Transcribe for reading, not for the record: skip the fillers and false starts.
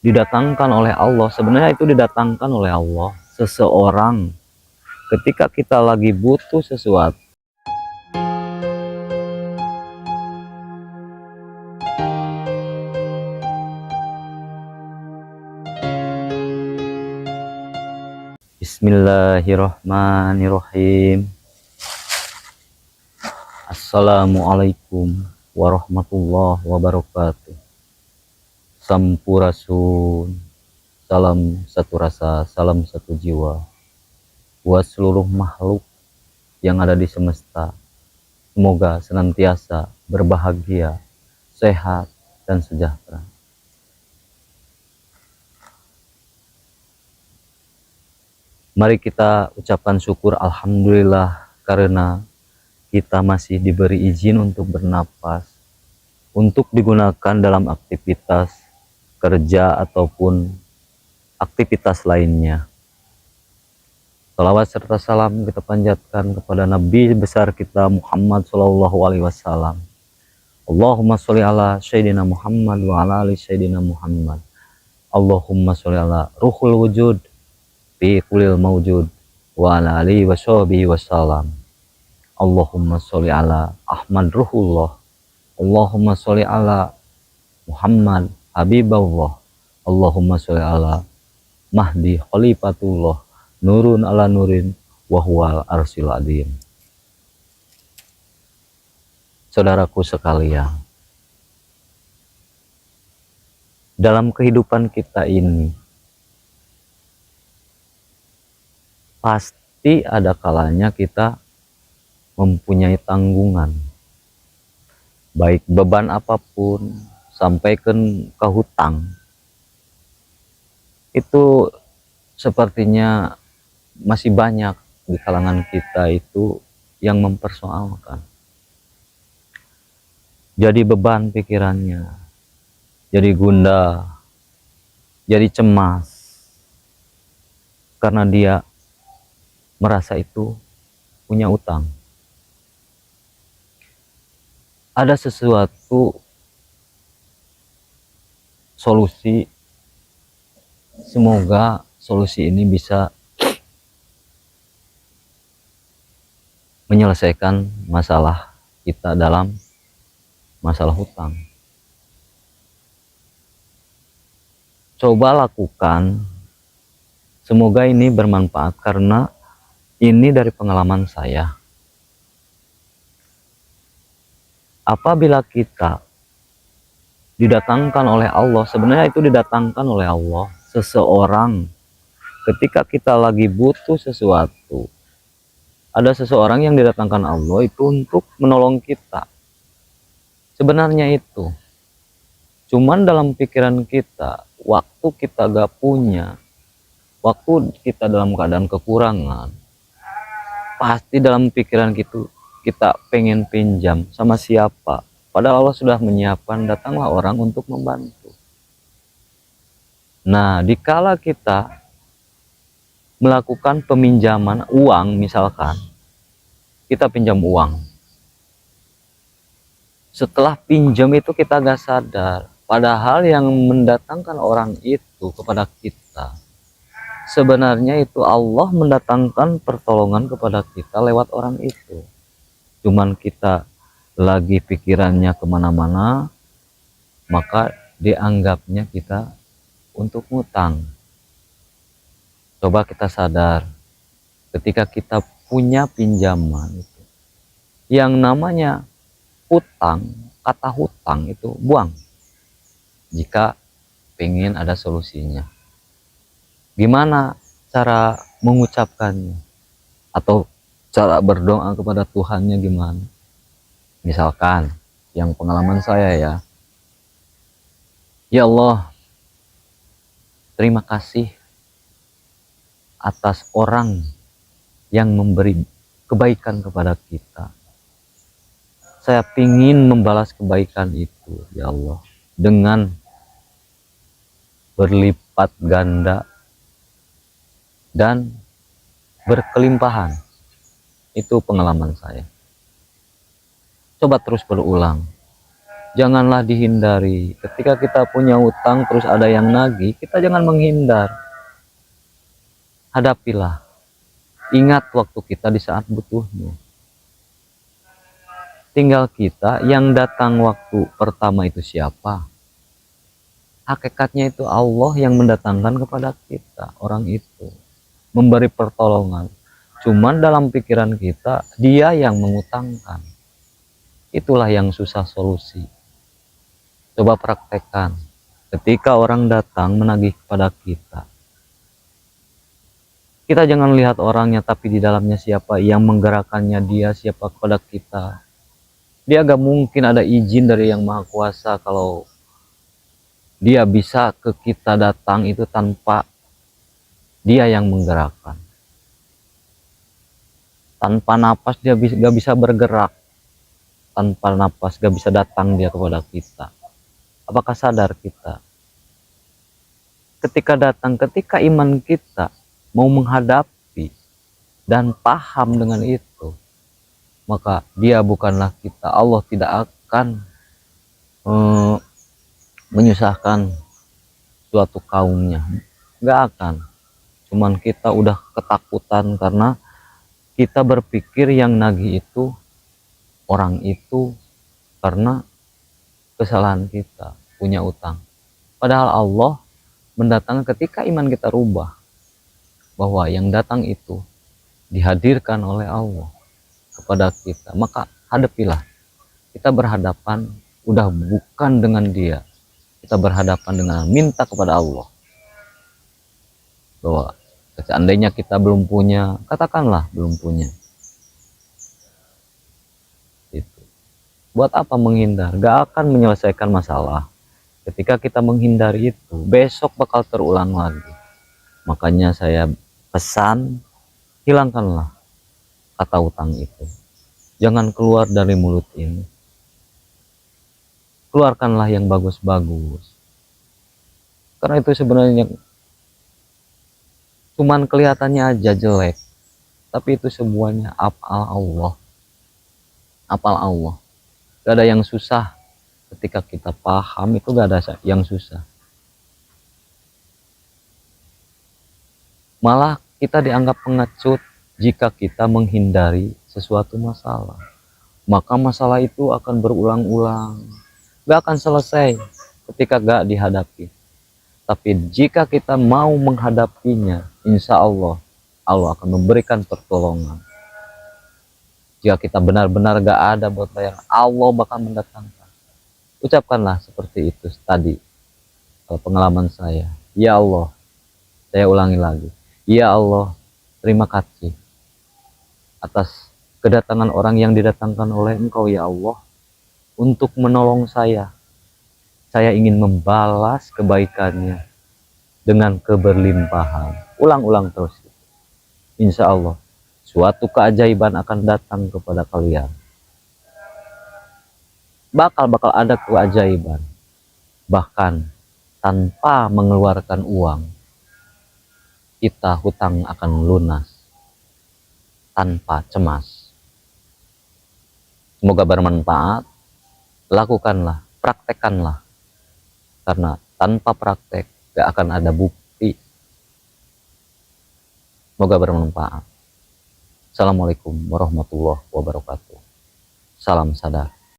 didatangkan oleh Allah. Sebenarnya itu didatangkan oleh Allah. Seseorang ketika kita lagi butuh sesuatu. Bismillahirrahmanirrahim. Assalamualaikum warahmatullahi wabarakatuh. Sampurasun. Salam satu rasa, salam satu jiwa. Buat seluruh makhluk yang ada di semesta, semoga senantiasa berbahagia, sehat, dan sejahtera. Mari kita ucapkan syukur alhamdulillah karena kita masih diberi izin untuk bernapas, untuk digunakan dalam aktivitas kerja ataupun aktivitas lainnya. Salawat serta salam kita panjatkan kepada Nabi besar kita Muhammad SAW. Allahumma sholli ala Sayyidina Muhammad wa ala ali Sayyidina Muhammad. Allahumma sholli ala ruhul wujud fi kulil mawjud wa ala alihi wa sahbihi wassalam. Allahumma sholli ala Ahmad ruhullah. Allahumma sholli ala Muhammad habibullah. Allahumma sholli ala Mahdi khalifatullah. Nurun ala nurin wahwal arsil adim. Saudaraku sekalian, dalam kehidupan kita ini pasti ada kalanya kita mempunyai tanggungan, baik beban apapun, sampai ke hutang. Itu sepertinya masih banyak di kalangan kita itu yang mempersoalkan. Jadi beban pikirannya, jadi gundah, jadi cemas, karena dia merasa itu punya utang. Ada sesuatu solusi, semoga solusi ini bisa menyelesaikan masalah kita dalam masalah hutang. Coba lakukan, semoga ini bermanfaat karena ini dari pengalaman saya. Apabila kita didatangkan oleh Allah, sebenarnya itu didatangkan oleh Allah, seseorang ketika kita lagi butuh sesuatu. Ada seseorang yang didatangkan Allah itu untuk menolong kita. Sebenarnya itu. Cuman dalam pikiran kita, waktu kita gak punya, waktu kita dalam keadaan kekurangan, pasti dalam pikiran kita pengen pinjam sama siapa. Padahal Allah sudah menyiapkan, datanglah orang untuk membantu. Nah, dikala kita melakukan peminjaman uang, misalkan kita pinjam uang, setelah pinjam itu kita gak sadar, padahal yang mendatangkan orang itu kepada kita, sebenarnya itu Allah mendatangkan pertolongan kepada kita lewat orang itu. Cuman kita lagi pikirannya kemana-mana, maka dianggapnya kita untuk ngutang. Coba kita sadar, ketika kita punya pinjaman itu, yang namanya hutang, kata hutang itu buang jika pengen ada solusinya. Gimana cara mengucapkannya atau cara berdoa kepada Tuhannya gimana? Misalkan yang pengalaman saya ya Allah, terima kasih atas orang yang memberi kebaikan kepada kita. Saya ingin membalas kebaikan itu, ya Allah, dengan berlipat ganda dan berkelimpahan. Itu pengalaman saya. Coba terus berulang. Janganlah dihindari. Ketika kita punya utang terus ada yang nagih, kita jangan menghindar. Hadapilah. Ingat waktu kita di saat butuhnya. Tinggal kita yang datang waktu pertama itu siapa? Hakikatnya itu Allah yang mendatangkan kepada kita orang itu. Memberi pertolongan. Cuman dalam pikiran kita, dia yang mengutangkan. Itulah yang susah solusi. Coba praktekkan. Ketika orang datang menagih kepada kita, kita jangan lihat orangnya, tapi di dalamnya siapa yang menggerakkannya, dia siapa kepada kita. Dia gak mungkin ada izin dari Yang Maha Kuasa kalau dia bisa ke kita datang itu tanpa dia yang menggerakkan. Tanpa napas dia gak bisa bergerak. Tanpa napas gak bisa datang dia kepada kita. Apakah sadar kita? Ketika datang, ketika iman kita mau menghadapi dan paham dengan itu, maka dia bukanlah kita. Allah tidak akan menyusahkan suatu kaumnya. Gak akan. Cuman kita udah ketakutan karena kita berpikir yang nagih itu orang itu karena kesalahan kita punya utang. Padahal Allah mendatangkan ketika iman kita rubah, bahwa yang datang itu dihadirkan oleh Allah kepada kita, maka hadapilah. Kita berhadapan udah bukan dengan dia, kita berhadapan dengan minta kepada Allah. Bahwa seandainya kita belum punya, katakanlah belum punya, itu buat apa menghindar? Gak akan menyelesaikan masalah. Ketika kita menghindari itu, besok bakal terulang lagi. Makanya saya pesan, hilangkanlah kata utang itu. Jangan keluar dari mulut ini. Keluarkanlah yang bagus-bagus. Karena itu sebenarnya cuman kelihatannya aja jelek, tapi itu semuanya apal Allah. Apal Allah. Gak ada yang susah. Ketika kita paham itu gak ada yang susah. Malah kita dianggap pengecut jika kita menghindari sesuatu masalah. Maka masalah itu akan berulang-ulang. Gak akan selesai ketika gak dihadapi. Tapi jika kita mau menghadapinya, insya Allah, Allah akan memberikan pertolongan. Jika kita benar-benar gak ada buat bayar, Allah bakal mendatangkan. Ucapkanlah seperti itu tadi. Kalau pengalaman saya, ya Allah, saya ulangi lagi. Ya Allah, terima kasih atas kedatangan orang yang didatangkan oleh Engkau ya Allah untuk menolong saya. Saya ingin membalas kebaikannya dengan keberlimpahan. Ulang-ulang terus. Insya Allah, suatu keajaiban akan datang kepada kalian. Bakal ada keajaiban. Bahkan tanpa mengeluarkan uang, kita hutang akan lunas tanpa cemas. Semoga bermanfaat. Lakukanlah, praktekkanlah. Karena tanpa praktek gak akan ada bukti. Semoga bermanfaat. Assalamualaikum warahmatullahi wabarakatuh. Salam sadar.